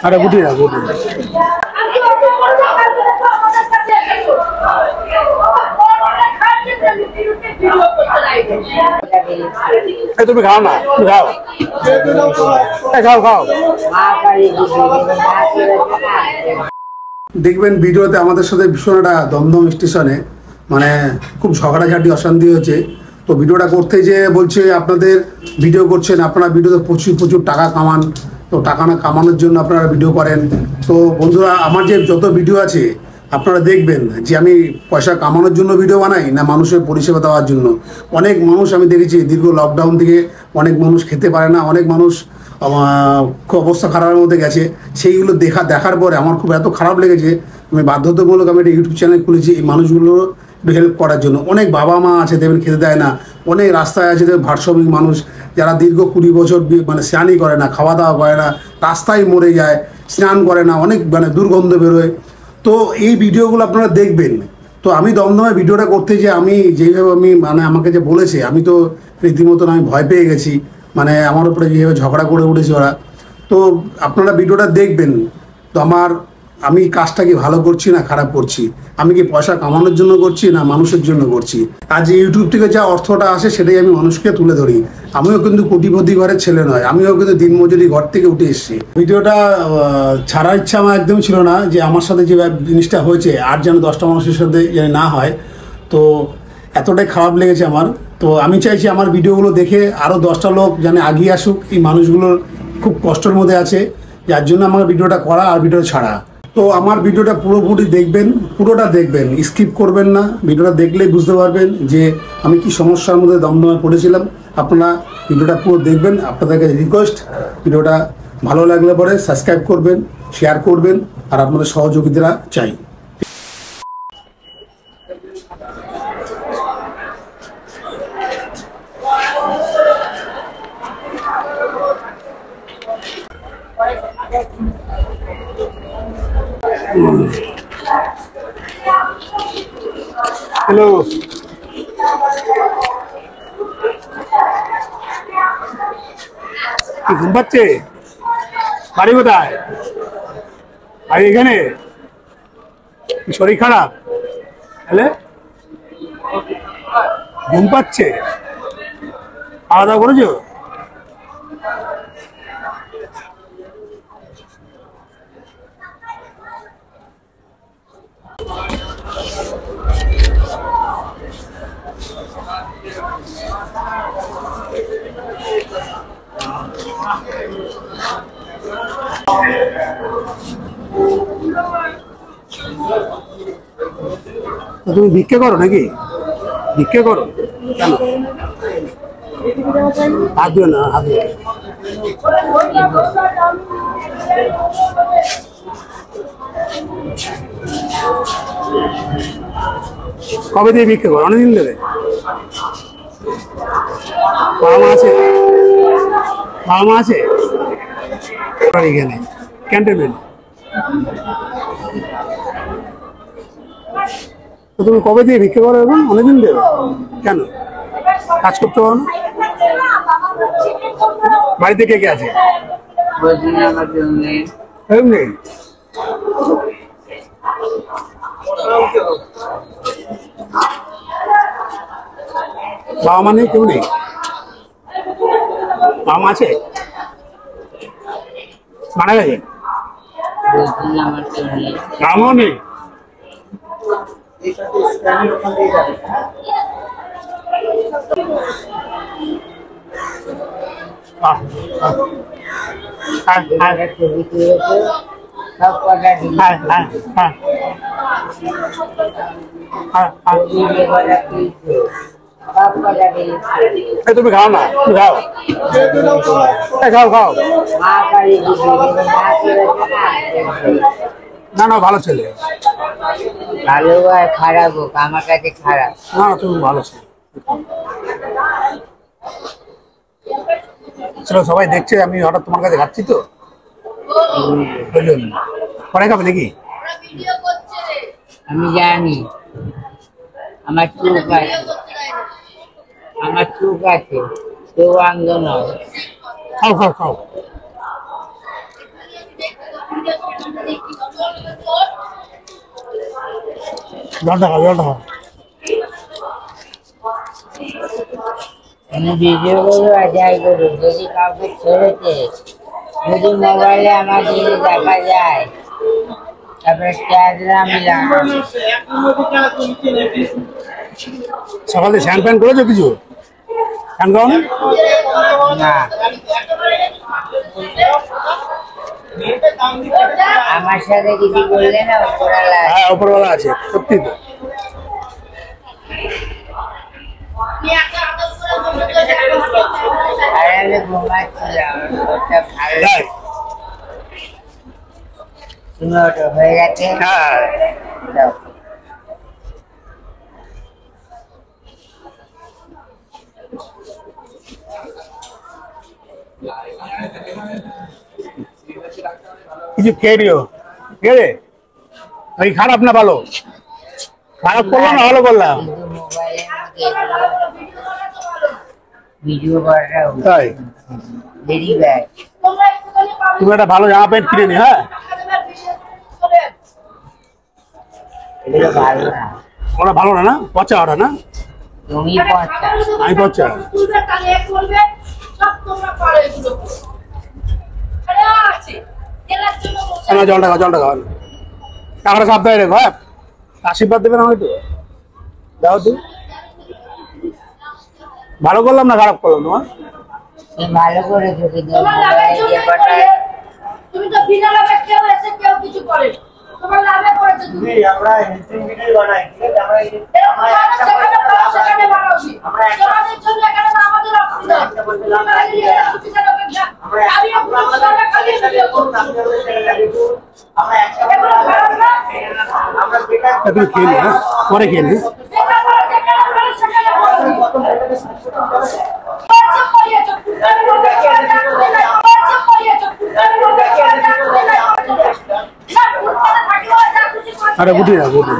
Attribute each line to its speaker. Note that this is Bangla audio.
Speaker 1: আরে গুটি না গুটি তুমি খাও না, তুমি খাও খাও খাও। দেখবেন ভিডিওতে আমাদের সাথে ভীষণ একটা দমদম স্টেশনে মানে খুব ঝগড়াঝাটি অশান্তি হচ্ছে। তো ভিডিওটা করতে যে বলছে আপনাদের ভিডিও করছেন, আপনারা ভিডিওতে প্রচুর প্রচুর টাকা কামান, তো টাকা না কামানোর জন্য আপনারা ভিডিও করেন। তো বন্ধুরা, আমার যে যত ভিডিও আছে আপনারা দেখবেন যে আমি পয়সা কামানোর জন্য ভিডিও বানাই না মানুষের পরিষেবা দেওয়ার জন্য। অনেক মানুষ আমি দেখেছি দীর্ঘ লকডাউন থেকে অনেক মানুষ খেতে পারে না, অনেক মানুষ খুব অবস্থা খারাপের মধ্যে গেছে। সেইগুলো দেখার পরে আমার খুব এত খারাপ লেগেছে, আমি বাধ্যতামূলক আমি একটা ইউটিউব চ্যানেল খুলেছি এই মানুষগুলো হেল্প করার জন্য। অনেক বাবা মা আছে দেখবেন খেতে দেয় না, অনেক রাস্তায় আছে দেখবেন ভারসাম্যিক মানুষ যারা দীর্ঘ 20 বছর মানে স্নানই করে না, খাওয়া দাওয়া করে না, রাস্তায় মরে যায়, স্নান করে না, অনেক মানে দুর্গন্ধ বেরোয়। তো এই ভিডিওগুলো আপনারা দেখবেন। তো আমি দমদমে ভিডিওটা করতে যে আমি যেভাবে আমি মানে আমাকে যে বলেছে আমি তো রীতিমতন আমি ভয় পেয়ে গেছি, মানে আমার উপরে যেভাবে ঝগড়া করে উঠেছে ওরা। তো আপনারা ভিডিওটা দেখবেন। তো আমি কাজটা কি ভালো করছি না খারাপ করছি, আমি কি পয়সা কামানোর জন্য করছি না মানুষের জন্য করছি। আজ ইউটিউব থেকে যা অর্থটা আসে সেটাই আমি মানুষকে তুলে ধরি। আমিও কিন্তু কোটিপতি ঘরের ছেলে নয়, আমিও কিন্তু দিনমজুরি ঘর থেকে উঠে এসেছি। ভিডিওটা ছাড়ার ইচ্ছা আমার একদম ছিল না, যে আমার সাথে যে জিনিসটা হয়েছে আর যেন 10টা মানুষের সাথে না হয়। তো এতটাই খারাপ লেগেছে আমার। তো আমি চাইছি আমার ভিডিওগুলো দেখে আরও 10টা লোক যেন এগিয়ে আসুক। এই মানুষগুলোর খুব কষ্টের মধ্যে আছে, যার জন্য আমার ভিডিওটা করা আর ভিডিও ছাড়া। তো আমার ভিডিওটা পুরোপুরি দেখবেন, পুরোটা দেখবেন, স্কিপ করবেন না। ভিডিওটা দেখলেই বুঝতে পারবেন যে আমি কি সমস্যার মধ্যে দমদমে পড়েছিলাম। আপনারা ভিডিওটা পুরো দেখবেন। আপনাদেরকে রিকোয়েস্ট, ভিডিওটা ভালো লাগলে পরে সাবস্ক্রাইব করবেন, শেয়ার করবেন, আর আপনাদের সহযোগিতা চাই। হ্যালো, কি ঘুম পাচ্ছে? বাড়ি কোথায়? বাড়ি এখানে? শরীর খারাপ? তাহলে ঘুম পাচ্ছে? খাওয়া দাওয়া করেছো? তুমি ভিক্ষে করো নাকি? ভিক্ষে করো কেন? হাত দিও না, হাত দিও। কবে দিয়ে ভিক্ষে করো? অনেকদিন ধরে? বাবা মা আছে? বাবা মা আছে এখানে ক্যান্টনমেন্ট? তো তুমি কবে দিয়ে ভিক্ষে করো? এখন অনেকদিন ধরে? কেন কাজ করতে পারো না? বাড়িতে কে কে আছে? বাবা মা নেই? কেউ নেই? বাবা মা আছে? মারা গেছে? বাবা মাও নেই? তুমি খাও না, তুমি খাও খাও খাও। না না, ভালো ছেলে।
Speaker 2: ভালো আর খারাপ হোক, আমার কাছে খারাপ
Speaker 1: না, তুমি ভালো ছেলে। চলো, সবাই দেখছে আমি হঠাৎ তোমার কাছে খাচ্ছি, তো পরে খাবে নাকি?
Speaker 2: আমি জানি আমার চোখ আছে, আমার চোখ আছে, কেউ অন্ধ নয়।
Speaker 1: খাও খাও খাও। জলটা খাও জলটা খাও।
Speaker 2: আমি ভিডিও করবো আর যাই করবো, যদি কাউকে ছেড়েছে, যদি মোবাইলে আমার জিনিস দেখা যায়, তারপরে ট্যাগরা আমি লাগাবো।
Speaker 1: সকালে স্নান প্যান করেছো কিছু? স্নান করো না?
Speaker 2: না, আমার সাথে কিছু করলে না ওপরালা
Speaker 1: হ্যাঁ ওপরওয়ালা আছে, সত্যি তো।
Speaker 2: আর আমি ঘুমাচ্ছিলাম, ওটা ভালো।
Speaker 1: তাই?
Speaker 2: তুমি ওটা হয়ে গেছে?
Speaker 1: হ্যাঁ।
Speaker 2: দাও।
Speaker 1: কিছু খেয়ে নিও, ঠিক আছে? ওই খারাপ না ভালো? খারাপ করলাম না ভালো করলাম?
Speaker 2: কিন্তু মোবাইলের মধ্যে ভিডিও করাটা
Speaker 1: তাই?
Speaker 2: Very bad.
Speaker 1: তুমি একটা ভালো জামা প্যান্ট কিনে নি, হ্যাঁ?
Speaker 2: এগুলো ভালো না,
Speaker 1: ওটা ভালো না, না পচা ওটা না?
Speaker 2: তুমি পচা।
Speaker 1: আমি পচা? না জলটা খাও জলটা খাও, টাকাটা সাবধানে রেখো, হ্যাঁ? আশীর্বাদ দেবে না হয়তো, দাও তুই। ভালো করলাম না খারাপ করলাম তোমার?
Speaker 2: তুমি ভালো করেছো, কিন্তু মোবাইলে যে কটা
Speaker 3: তুমি তো বিনা লাভে কেউ এসে কেউ কিছু করে, তোমার লাভে করেছো তুমি।
Speaker 4: আমরা ইনস্ট্যান্ট ভিডিও বানাই, ঠিক আছে? আমরা
Speaker 3: এরকম মানুষ যেখানে পাও সেখানে বানাওছি। তোমাদের জন্য এখানে না আমাদের অসুবিধা হয়। তুমি বাইরে গিয়ে কিছু করে ব্যবসা। আমি আপনার সাথে খালি ভিডিও করব।
Speaker 4: আমরা একটা
Speaker 3: এগুলো খারাপ না?
Speaker 4: আমরা বেকার
Speaker 1: তুমি খেয়ে নি, হ্যাঁ? পরে খেয়ে নি।
Speaker 3: যেখানে পাও যেখানে পাও সেখানে বানাওছি। বাচ্চা পড়িয়েছো, আমি বলতে চাই না, বাচ্চা পড়িয়েছো, আমি বলতে চাই না, না, উঠতে থাকিও যা কিছু করতে।
Speaker 1: আরে বুঝি না বুঝি